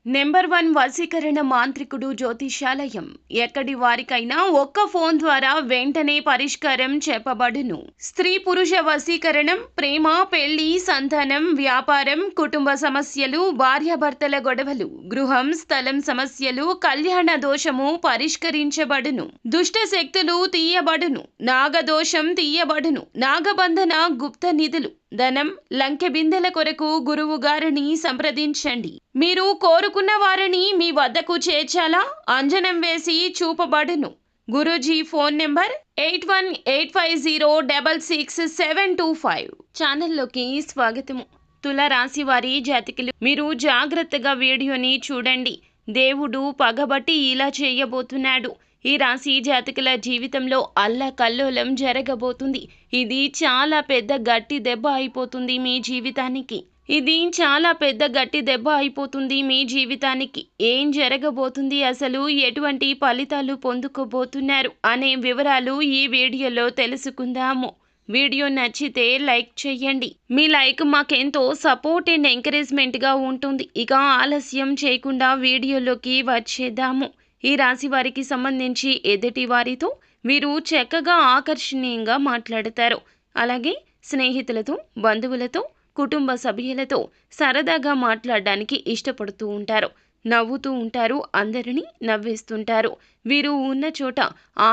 Number 1 వశీకరణ మాంత్రికుడు జ్యోతిష్యాలయం. ఎక్కడి వారికైనా ఒక్క ఫోన్ ద్వారా వెంటనే పరిష్కారం చెప్పబడును. స్త్రీ పురుష వశీకరణం, ప్రేమ, పెళ్లి, సంతానం, వ్యాపారం, కుటుంబ సమస్యలు, భార్యాభర్తల గొడవలు, గృహం, స్థలం సమస్యలు, కళ్యాణ దోషము పరిష్కరించబడును. దుష్ట శక్తులు తీయబడును. నాగదోషం తీయబడును. నాగబంధన, గుప్త నిధులు, ధనం, లంకె బిందెల కొరకు గురువు గారిని సంప్రదించండి. మీరు కోరుకున్న వారిని మీ వద్దకు చేర్చాలా? అంజనం వేసి చూపబడును. Guruji phone number 8185066725. ఛానల్లోకి స్వాగతము. తులారాశి వారి జాతకులు, మీరు జాగ్రత్తగా వీడియోని చూడండి. దేవుడు పగబట్టి ఇలా చేయబోతున్నాడు. ఈ రాశి జాతకుల జీవితంలో అల్లకల్లోలం జరగబోతుంది. ఇది చాలా పెద్ద గట్టి దెబ్బ అయిపోతుంది మీ జీవితానికి. ఏం జరగబోతుంది, అసలు ఎటువంటి ఫలితాలు పొందుకోబోతున్నారు అనే వివరాలు ఈ వీడియోలో తెలుసుకుందాము. వీడియో నచ్చితే లైక్ చేయండి. మీ లైక్ మాకెంతో సపోర్ట్ అండ్ ఎంకరేజ్మెంట్గా ఉంటుంది. ఇక ఆలస్యం చేయకుండా వీడియోలోకి వచ్చేద్దాము. ఈ రాశి వారికి సంబంధించి ఎదుటి వారితో వీరు చక్కగా ఆకర్షణీయంగా మాట్లాడతారు. అలాగే స్నేహితులతో, బంధువులతో, కుటుంబ సభ్యులతో సరదాగా మాట్లాడడానికి ఇష్టపడుతూ ఉంటారు. నవ్వుతూ ఉంటారు. అందరినీ నవ్విస్తుంటారు. వీరు ఉన్న చోట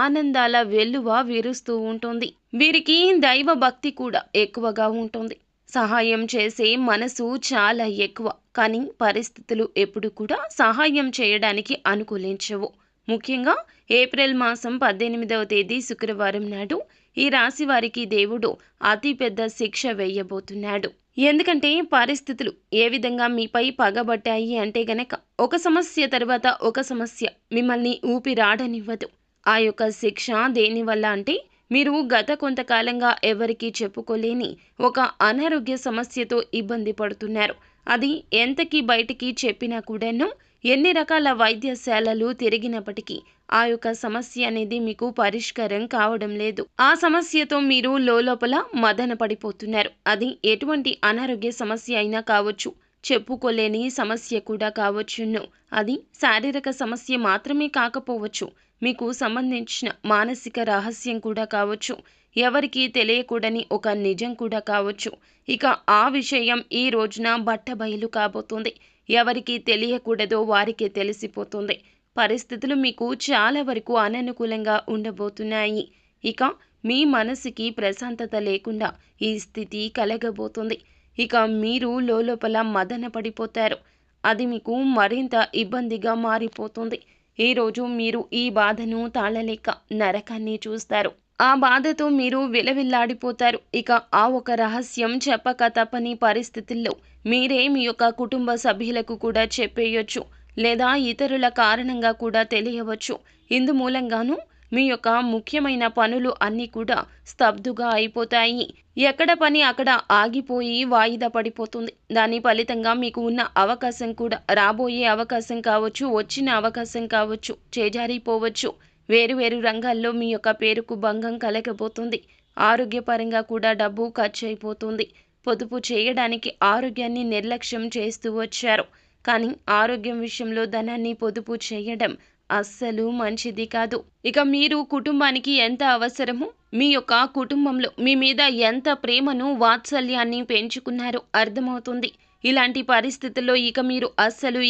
ఆనందాల వెల్లువ విరుస్తూ ఉంటుంది. వీరికి దైవ భక్తి కూడా ఎక్కువగా ఉంటుంది. సహాయం చేసే మనసు చాలా ఎక్కువ. కానీ పరిస్థితులు ఎప్పుడు కూడా సహాయం చేయడానికి అనుకూలించవు. ముఖ్యంగా ఏప్రిల్ మాసం 18వ తేదీ శుక్రవారం నాడు ఈ రాశి వారికి దేవుడు అతిపెద్ద శిక్ష వేయబోతున్నాడు. ఎందుకంటే పరిస్థితులు ఏ విధంగా మీపై పగబట్టాయి అంటే గనక ఒక సమస్య తర్వాత ఒక సమస్య మిమ్మల్ని ఊపిరాడనివ్వదు. ఆ యొక్క శిక్ష దేనివల్ల అంటే మీరు గత కొంతకాలంగా ఎవరికీ చెప్పుకోలేని ఒక అనారోగ్య సమస్యతో ఇబ్బంది పడుతున్నారు. అది ఎంతకీ బయటికి చెప్పినా కూడాను, ఎన్ని రకాల వైద్యశాలలు తిరిగినప్పటికీ ఆ యొక్క సమస్య అనేది మీకు పరిష్కారం కావడం లేదు. ఆ సమస్యతో మీరు లోపల మదన పడిపోతున్నారు. అది ఎటువంటి అనారోగ్య సమస్య అయినా కావచ్చు, చెప్పుకోలేని సమస్య కూడా కావచ్చును. అది శారీరక సమస్య మాత్రమే కాకపోవచ్చు, మీకు సంబంధించిన మానసిక రహస్యం కూడా కావచ్చు, ఎవరికీ తెలియకూడని ఒక నిజం కూడా కావచ్చు. ఇక ఆ విషయం ఈ రోజున బట్టబయలు కాబోతుంది. ఎవరికి తెలియకూడదో వారికి తెలిసిపోతుంది. పరిస్థితులు మీకు చాలా వరకు అననుకూలంగా ఉండబోతున్నాయి. ఇక మీ మనసుకి ప్రశాంతత లేకుండా ఈ స్థితి కలగబోతుంది. ఇక మీరు లోపల మదన పడిపోతారు. అది మీకు మరింత ఇబ్బందిగా మారిపోతుంది. ఈరోజు మీరు ఈ బాధను తాళలేక నరకాన్ని చూస్తారు. ఆ బాధతో మీరు విలవిల్లాడిపోతారు. ఇక ఆ ఒక రహస్యం చెప్పక తప్పని పరిస్థితుల్లో మీరే మీ యొక్క కుటుంబ సభ్యులకు కూడా చెప్పేయొచ్చు, లేదా ఇతరుల కారణంగా కూడా తెలియవచ్చు. ఇందు మూలంగాను మీ యొక్క ముఖ్యమైన పనులు అన్నీ కూడా స్తబ్దుగా అయిపోతాయి. ఎక్కడ పని అక్కడ ఆగిపోయి వాయిదా పడిపోతుంది. దాని ఫలితంగా మీకు ఉన్న అవకాశం కూడా, రాబోయే అవకాశం కావచ్చు, వచ్చిన అవకాశం కావచ్చు, చేజారిపోవచ్చు. వేరువేరు రంగాల్లో మీ యొక్క పేరుకు భంగం కలగబోతుంది. ఆరోగ్యపరంగా కూడా డబ్బు ఖర్చు అయిపోతుంది. పొదుపు చేయడానికి ఆరోగ్యాన్ని నిర్లక్ష్యం చేస్తూ వచ్చారు. కానీ ఆరోగ్యం విషయంలో ధనాన్ని పొదుపు చేయడం అస్సలు మంచిది కాదు. ఇక మీరు కుటుంబానికి ఎంత అవసరమో, మీ యొక్క కుటుంబంలో మీ మీద ఎంత ప్రేమను, వాత్సల్యాన్ని పెంచుకున్నారో అర్థమవుతుంది. ఇలాంటి పరిస్థితుల్లో ఇక మీరు అస్సలు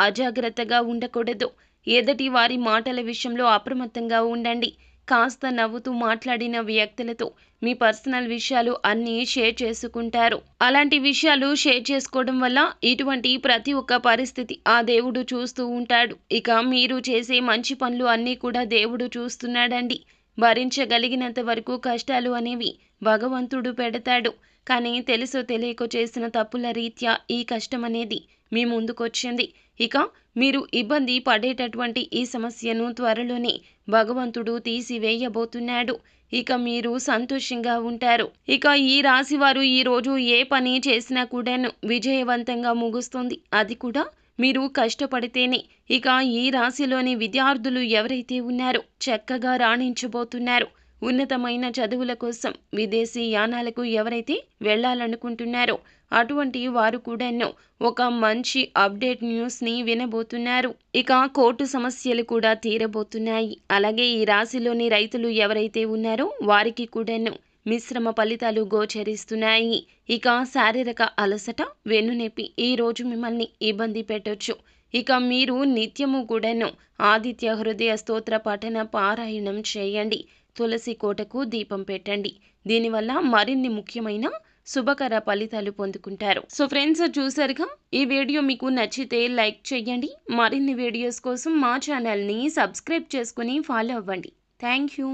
అజాగ్రత్తగా ఉండకూడదు. ఎదుటి వారి మాటల విషయంలో అప్రమత్తంగా ఉండండి. కాస్త నవ్వుతూ మాట్లాడిన వ్యక్తులతో మీ పర్సనల్ విషయాలు అన్నీ షేర్ చేసుకుంటారు. అలాంటి విషయాలు షేర్ చేసుకోవడం వల్ల ఇటువంటి ప్రతి ఒక్క పరిస్థితి ఆ దేవుడు చూస్తూ ఉంటాడు. ఇక మీరు చేసే మంచి పనులు అన్నీ కూడా దేవుడు చూస్తున్నాడండి. భరించగలిగినంత వరకు కష్టాలు అనేవి భగవంతుడు పెడతాడు. కానీ తెలుసో తెలియకో చేసిన తప్పుల రీత్యా ఈ కష్టం అనేది మీ ముందుకొచ్చింది. ఇక మీరు ఇబ్బంది పడేటటువంటి ఈ సమస్యను త్వరలోనే భగవంతుడు తీసివేయబోతున్నాడు. ఇక మీరు సంతోషంగా ఉంటారు. ఇక ఈ రాశి వారు ఈరోజు ఏ పని చేసినా కూడాను విజయవంతంగా ముగుస్తుంది. అది కూడా మీరు కష్టపడితేనే. ఇక ఈ రాశిలోని విద్యార్థులు ఎవరైతే ఉన్నారో చక్కగా రాణించబోతున్నారు. ఉన్నతమైన చదువుల కోసం విదేశీ యానాలకు ఎవరైతే వెళ్ళాలనుకుంటున్నారో అటువంటి వారు కూడాను ఒక మంచి అప్డేట్ న్యూస్ని వినబోతున్నారు. ఇక కోర్టు సమస్యలు కూడా తీరబోతున్నాయి. అలాగే ఈ రాశిలోని రైతులు ఎవరైతే ఉన్నారో వారికి కూడాను మిశ్రమ ఫలితాలు గోచరిస్తున్నాయి. ఇక శారీరక అలసట, వెన్నునొప్పి ఈ రోజు మిమ్మల్ని ఇబ్బంది పెట్టొచ్చు. ఇక మీరు నిత్యము కూడాను ఆదిత్య హృదయ స్తోత్ర పఠన పారాయణం చేయండి. తులసి కోటకు దీపం పెట్టండి. దీనివల్ల మరిన్ని ముఖ్యమైన శుభకర ఫలితాలు పొందుకుంటారు. సో ఫ్రెండ్స్, చూసారుగా, ఈ వీడియో మీకు నచ్చితే లైక్ చేయండి. మరిన్ని వీడియోస్ కోసం మా ఛానల్ని సబ్స్క్రైబ్ చేసుకుని ఫాలో అవ్వండి. Thank you.